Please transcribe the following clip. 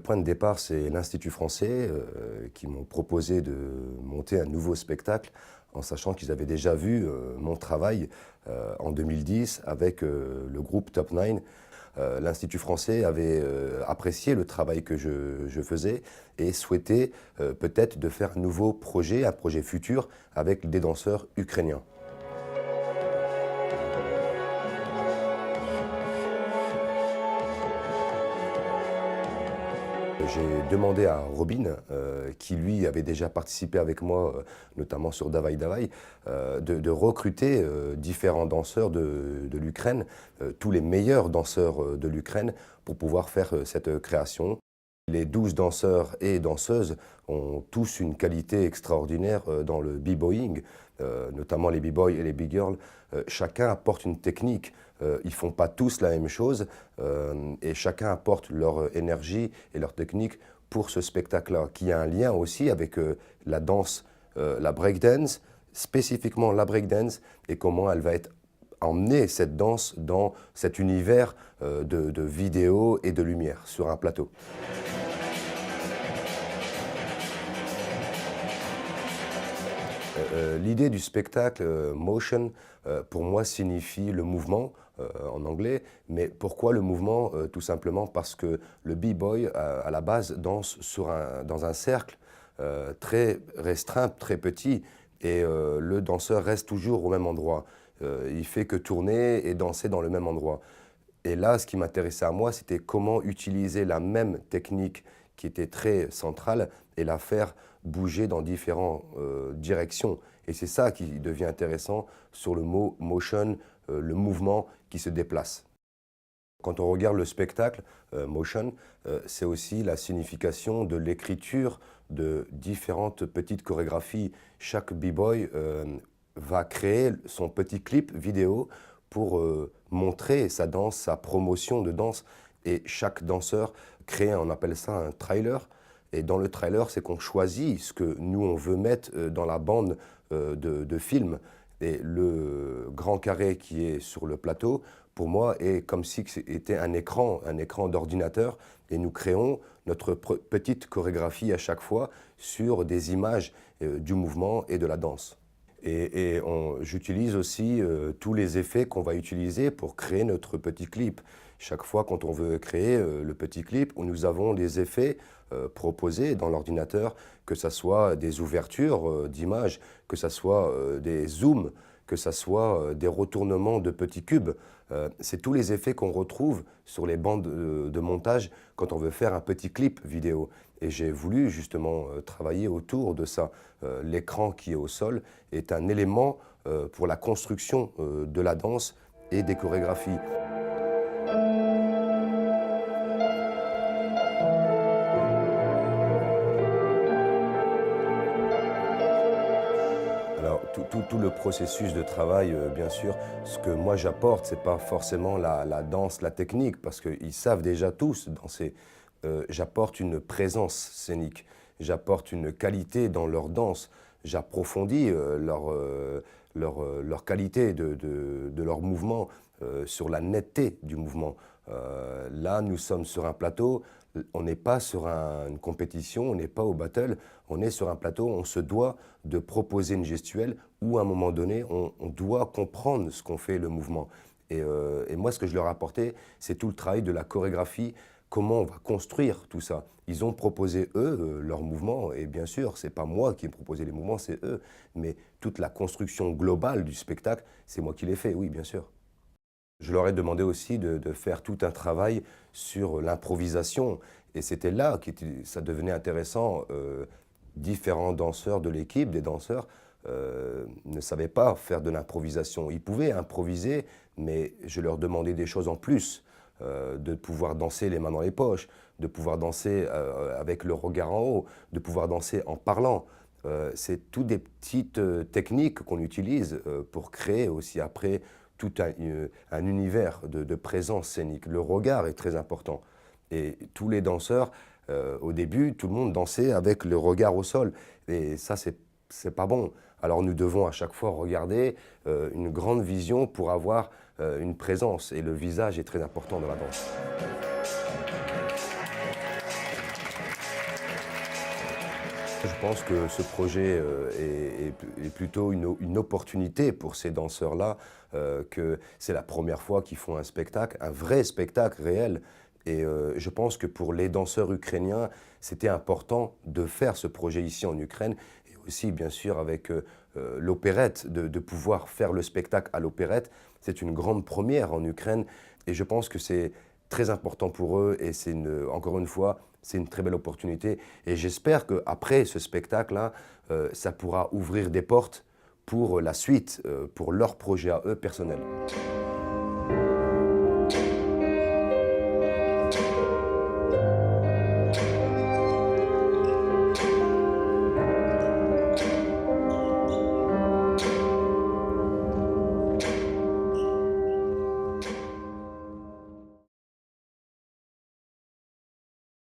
point de départ, c'est l'Institut français qui m'ont proposé de monter un nouveau spectacle en sachant qu'ils avaient déjà vu mon travail en 2010 avec le groupe Top 9. L'Institut français avait apprécié le travail que je faisais et souhaitait peut-être de faire un nouveau projet, un projet futur avec des danseurs ukrainiens. J'ai demandé à Robin, qui lui avait déjà participé avec moi, notamment sur Davai Davai, de recruter différents danseurs de l'Ukraine, tous les meilleurs danseurs de l'Ukraine, pour pouvoir faire cette création. Les 12 danseurs et danseuses ont tous une qualité extraordinaire dans le b-boying, notamment les b-boys et les b-girls. Chacun apporte une technique. Ils ne font pas tous la même chose et chacun apporte leur énergie et leur technique pour ce spectacle-là, qui a un lien aussi avec la danse, la breakdance, spécifiquement la breakdance, et comment elle va être emmener cette danse dans cet univers de vidéo et de lumière sur un plateau. L'idée du spectacle motion, pour moi, signifie le mouvement en anglais. Mais pourquoi le mouvement? Tout simplement parce que le b-boy, à la base, danse dans un cercle très restreint, très petit, et le danseur reste toujours au même endroit. Il fait que tourner et danser dans le même endroit. Et là, ce qui m'intéressait à moi, c'était comment utiliser la même technique qui était très centrale et la faire bouger dans différentes directions. Et c'est ça qui devient intéressant sur le mot motion, le mouvement qui se déplace. Quand on regarde le spectacle motion, c'est aussi la signification de l'écriture de différentes petites chorégraphies. Chaque b-boy va créer son petit clip vidéo pour montrer sa danse, sa promotion de danse. Et chaque danseur crée, on appelle ça un trailer. Et dans le trailer, c'est qu'on choisit ce que nous, on veut mettre dans la bande de film. Et le grand carré qui est sur le plateau, pour moi, est comme si c'était un écran d'ordinateur. Et nous créons notre petite chorégraphie à chaque fois sur des images du mouvement et de la danse. Et j'utilise aussi tous les effets qu'on va utiliser pour créer notre petit clip. Chaque fois quand on veut créer le petit clip, nous avons des effets proposés dans l'ordinateur, que ce soit des ouvertures d'images, que ce soit des zooms, que ce soit des retournements de petits cubes. C'est tous les effets qu'on retrouve sur les bandes de montage quand on veut faire un petit clip vidéo. Et j'ai voulu justement travailler autour de ça. L'écran qui est au sol est un élément pour la construction de la danse et des chorégraphies. Alors, tout le processus de travail, bien sûr, ce que moi j'apporte, ce n'est pas forcément la danse, la technique, parce qu'ils savent déjà tous danser. J'apporte une présence scénique, j'apporte une qualité dans leur danse, j'approfondis leur qualité de leur mouvement, sur la netteté du mouvement. Là, nous sommes sur un plateau, on n'est pas sur une compétition, on n'est pas au battle, on est sur un plateau, on se doit de proposer une gestuelle où à un moment donné, on doit comprendre ce qu'on fait, le mouvement. Et moi, ce que je leur ai apporté, c'est tout le travail de la chorégraphie, comment on va construire tout ça. Ils ont proposé, eux, leurs mouvements, et bien sûr, ce n'est pas moi qui ai proposé les mouvements, c'est eux. Mais toute la construction globale du spectacle, c'est moi qui l'ai fait, oui, bien sûr. Je leur ai demandé aussi de faire tout un travail sur l'improvisation. Et c'était là que ça devenait intéressant. Différents danseurs de l'équipe, des danseurs, ne savaient pas faire de l'improvisation. Ils pouvaient improviser, mais je leur demandais des choses en plus. De pouvoir danser les mains dans les poches, de pouvoir danser avec le regard en haut, de pouvoir danser en parlant. C'est toutes des petites techniques qu'on utilise pour créer aussi après tout un univers de présence scénique. Le regard est très important. Et tous les danseurs, au début, tout le monde dansait avec le regard au sol. Et ça, c'est pas bon. Alors nous devons à chaque fois regarder une grande vision pour avoir une présence. Et le visage est très important dans la danse. Je pense que ce projet est plutôt une opportunité pour ces danseurs-là, que c'est la première fois qu'ils font un spectacle, un vrai spectacle réel. Et je pense que pour les danseurs ukrainiens, c'était important de faire ce projet ici en Ukraine et aussi, bien sûr, avec l'opérette, de pouvoir faire le spectacle à l'opérette. C'est une grande première en Ukraine et je pense que c'est très important pour eux et encore une fois, c'est une très belle opportunité. Et j'espère qu'après ce spectacle-là, ça pourra ouvrir des portes pour la suite, pour leur projet à eux personnels.